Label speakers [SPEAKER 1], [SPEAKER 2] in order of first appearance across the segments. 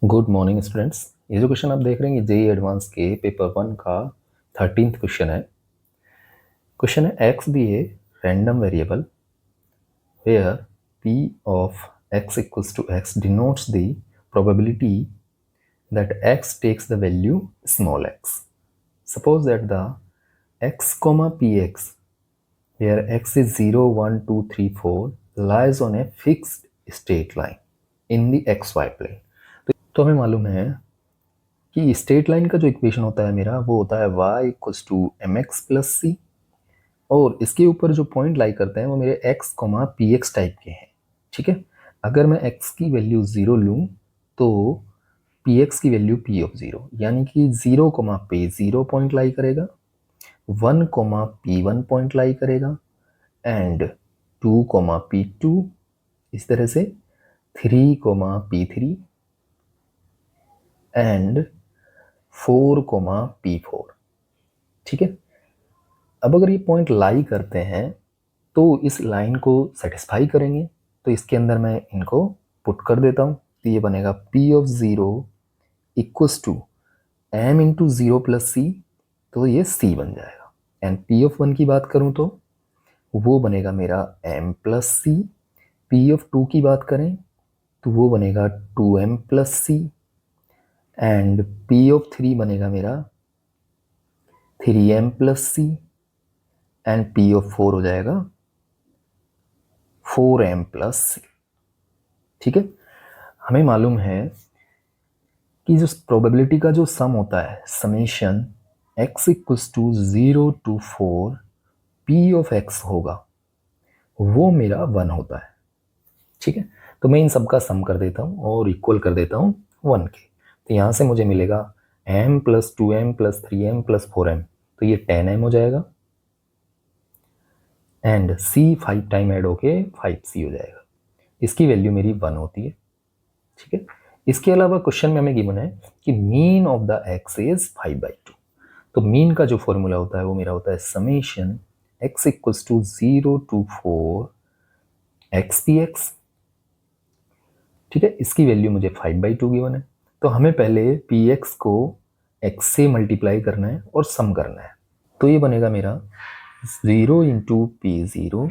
[SPEAKER 1] Good morning students. ये जो question आप देख रहे हैं ये जेई एडवांस के पेपर 1 का 13th क्वेश्चन है। क्वेश्चन है x be a random variable where p of x equals to x denotes the probability that x takes the value small x. Suppose that the x comma px where x is 0 1 2 3 4 lies on a fixed straight line in the xy plane. तो हमें मालूम है कि straight line का जो equation होता है मेरा वो होता है y equals to M X plus C, और इसके ऊपर जो पॉइंट लाई करते हैं वो मेरे x comma P x type के हैं। ठीक है, अगर मैं x की वैल्यू 0 लूँ तो पी एक्स की वैल्यू p ऑफ 0, यानी कि 0 कॉमा पे 0 पॉइंट लाई करेगा, 1 कॉमा पी 1 पॉइंट लाई करेगा, एंड 2 कॉमा पी 2, इस तरह से 3 comma P 3 and 4 comma P 4। ठीक है, अब अगर ये पॉइंट लाई करते हैं तो इस लाइन को सेटिस्फाई करेंगे, तो इसके अंदर मैं इनको पुट कर देता हूँ। तो ये बनेगा p of 0 equals to m into 0 plus C, तो ये c बन जाएगा। एंड p ऑफ 1 की बात करूँ तो वो बनेगा मेरा m plus c. p of 2 की बात करें तो वो बनेगा 2m plus c, and p of 3 बनेगा मेरा 3m plus c, and p of 4 हो जाएगा 4m प्लस सी। ठीक है, हमें मालूम है कि जो प्रोबेबिलिटी का जो सम होता है summation x equals to 0 to 4 p of x होगा, वो मेरा 1 होता है। ठीक है, तो मैं इन सब का सम कर देता हूँ और इक्वल कर देता हूँ 1 के। तो यहाँ से मुझे मिलेगा m plus 2m plus 3m plus 4m, तो ये 10m हो जाएगा, एंड c 5 टाइम ऐड होके 5c हो जाएगा। इसकी वैल्यू मेरी 1 होती है। ठीक है, इसके अलावा क्वेश्चन में हमें गिवन है कि mean of the x is 5/2। तो मीन का जो फॉर्मूला होता है वो मेरा होता है summation x equals to 0 to 4 x p x. ठीक है, इसकी वैल्यू मुझे 5/2 गिवन है, तो हमें पहले पी एक्स को x से मल्टीप्लाई करना है और सम करना है। तो ये बनेगा मेरा 0 into P 0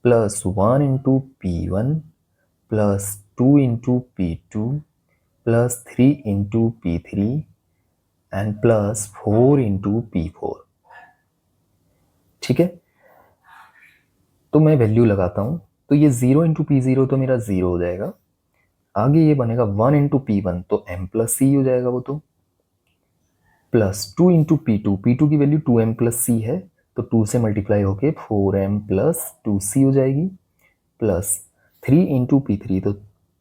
[SPEAKER 1] plus 1 into P 1 plus 2 into P 2 plus 3 into P 3 and plus 4 into P 4। ठीक है, तो मैं वैल्यू लगाता हूँ, तो ये 0 इंटू पी 0 तो मेरा 0 हो जाएगा। आगे ये बनेगा 1 इंटू पी 1 तो m प्लस सी हो जाएगा वो, तो प्लस 2 इंटू पी 2 की वैल्यू 2m प्लस सी है, तो 2 से मल्टीप्लाई होके 4m प्लस 2c हो जाएगी, प्लस 3 इंटू पी 3, तो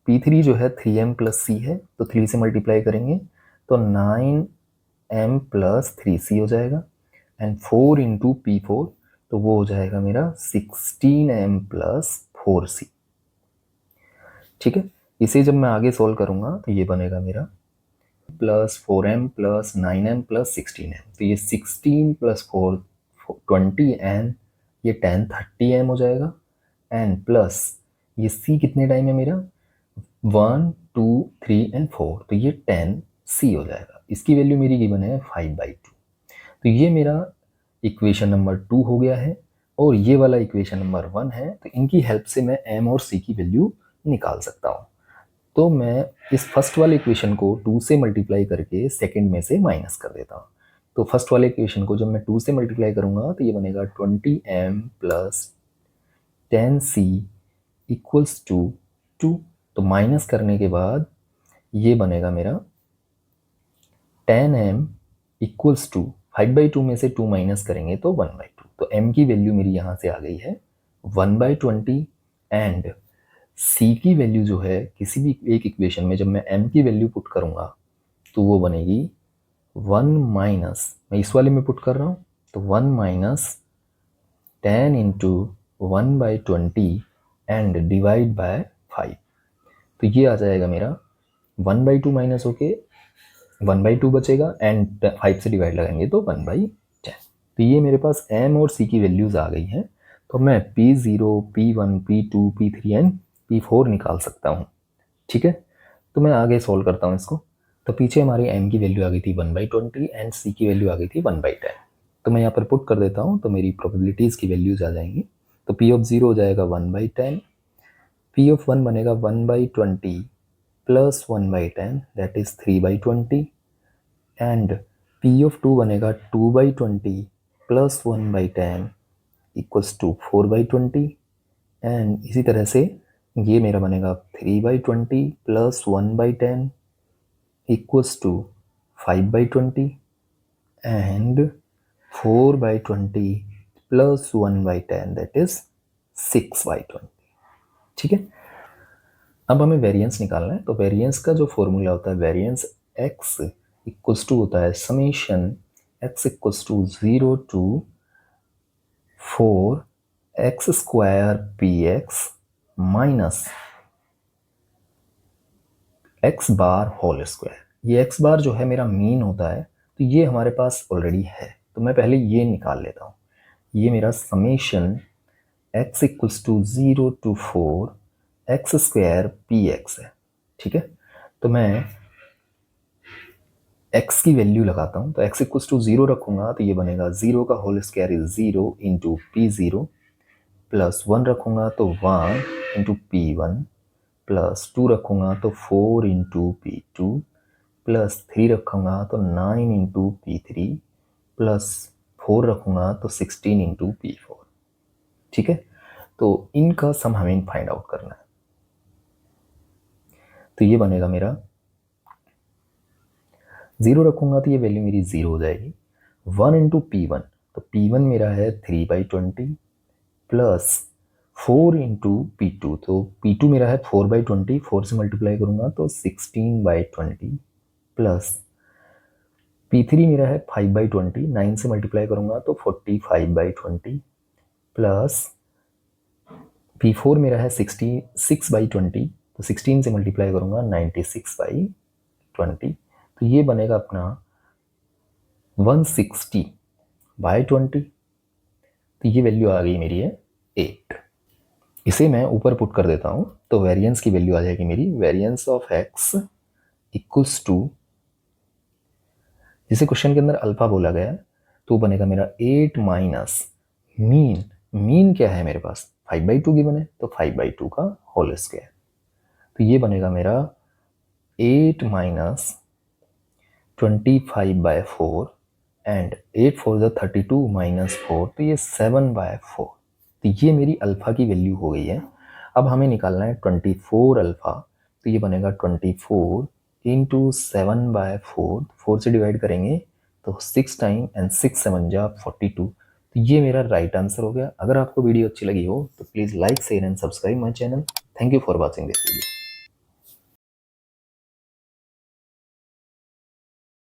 [SPEAKER 1] पी 3 जो है 3m प्लस सी है, तो 3 से मल्टीप्लाई करेंगे तो 9m प्लस 3c हो जाएगा, एंड 4 इंटू पी 4 तो वो हो जाएगा मेरा 16m प्लस 4c। ठीक है, इसे जब मैं आगे सोल्व करूंगा तो ये बनेगा मेरा plus 4m plus 9m plus 16m, तो ये 16 प्लस 4 20 एंड ये 10 30m हो जाएगा, एंड प्लस ये c कितने टाइम है मेरा 1 2 3 एंड 4, तो ये 10c हो जाएगा। इसकी वैल्यू मेरी गिवन है 5/2। तो ये मेरा इक्वेशन नंबर 2 हो गया है, और ये वाला इक्वेशन नंबर 1 है। तो इनकी हेल्प से मैं m और c की वैल्यू निकाल सकता हूँ। तो मैं इस फर्स्ट वाले इक्वेशन को 2 से मल्टीप्लाई करके सेकंड में से माइनस कर देता हूँ। तो फर्स्ट वाले इक्वेशन को जब मैं 2 से मल्टीप्लाई करूँगा तो ये बनेगा 20m plus 10c equals to 2। तो माइनस करने के बाद ये बनेगा मेरा 10m इक्वल्स टू 5/2 में से 2 माइनस करेंगे तो 1/2। तो m की वैल्यू मेरी यहाँ से आ गई है 1/20, एंड c की वैल्यू जो है किसी भी एक इक्वेशन में जब मैं m की वैल्यू पुट करूँगा तो वो बनेगी 1 माइनस, मैं इस वाले में पुट कर रहा हूँ, तो 1 minus 10 into 1/20 and divide by 5। तो ये आ जाएगा मेरा 1/2 माइनस होके 1/2 बचेगा, एंड 5 से डिवाइड लगाएंगे तो 1/10। तो ये मेरे पास m और c की वैल्यूज आ गई हैं। तो मैं p0 p1 p2 p3 and p4 निकाल सकता हूँ। ठीक है, तो मैं आगे सोल्व करता हूँ इसको। तो पीछे हमारी m की वैल्यू आ गई थी 1/20 एंड c की वैल्यू आ गई थी 1/10। तो मैं यहाँ पर पुट कर देता हूँ, तो मेरी प्रोबेबिलिटीज़ की वैल्यूज आ जाएंगी। तो p ऑफ 0 हो जाएगा 1/10, p ऑफ 1 बनेगा 1/20 plus 1/10 that is 3/20 and p of 2 बनेगा 2/20 प्लस 1/10 इक्वल्स टू 4/20 एंड इसी तरह से ये मेरा बनेगा 3/20 plus 1/10 equals to 5/20 and 4/20 plus 1/10 that is 6/20। ठीक है, अब हमें वेरिएंस निकालना है। तो वेरिएंस का जो फॉर्मूला होता है, वेरिएंस x इक्वल्स टू होता है summation x equals to 0 to 4x² px minus x bar whole square. ये x बार जो है मेरा मीन होता है, तो ये हमारे पास ऑलरेडी है, तो मैं पहले ये निकाल लेता हूँ। ये मेरा summation x equals to 0 to 4x² px है। ठीक है, तो मैं x की वैल्यू लगाता हूँ। तो x इक्वल्स टू 0 रखूँगा तो ये बनेगा 0 का whole square is 0 into p0 plus 1 रखूँगा तो 1 इंटू p1 प्लस 2 रखूँगा तो 4 इंटू p2 प्लस 3 रखूँगा तो 9 इंटू p3 प्लस 4 रखूँगा तो 16 इंटू p4। ठीक है, तो इनका सम हमें फाइंड आउट करना है। तो ये बनेगा मेरा 0 रखूँगा तो ये वैल्यू मेरी 0 हो जाएगी। 1 इंटू p1, तो p1 मेरा है 3/20 प्लस 4 इंटू p2, तो p2 मेरा है 4/20, 4 से मल्टीप्लाई करूँगा तो 16/20 प्लस p3 मेरा है 5/20, 9 से मल्टीप्लाई करूँगा तो 45/20 प्लस p4 मेरा है 66/20, तो 16 से मल्टीप्लाई करूँगा 96/20, तो ये बनेगा अपना 160/20। तो ये वैल्यू आ गई मेरी है 8। इसे मैं ऊपर पुट कर देता हूँ, तो वेरिएंस की वैल्यू आ जाएगी मेरी, variance of x equals to, जिसे क्वेश्चन के अंदर अल्फा बोला गया है, तो बनेगा मेरा 8 माइनस मीन। मीन क्या है मेरे पास, 5/2 गिवन है, तो 5/2 का होल स्क्वायर। तो ये बनेगा मेरा 8 माइनस 25/4 एंड 8 4 ज़ा 32 माइनस 4, तो ये 7/4। तो ये मेरी अल्फ़ा की वैल्यू हो गई है। अब हमें निकालना है 24 अल्फ़ा, तो ये बनेगा 24 इंटू 7/4, 4 से डिवाइड करेंगे तो 6 टाइम एंड 6 7 जा 42। तो ये मेरा राइट आंसर हो गया। अगर आपको वीडियो अच्छी लगी हो तो please like share and subscribe my channel. Thank you for watching this video.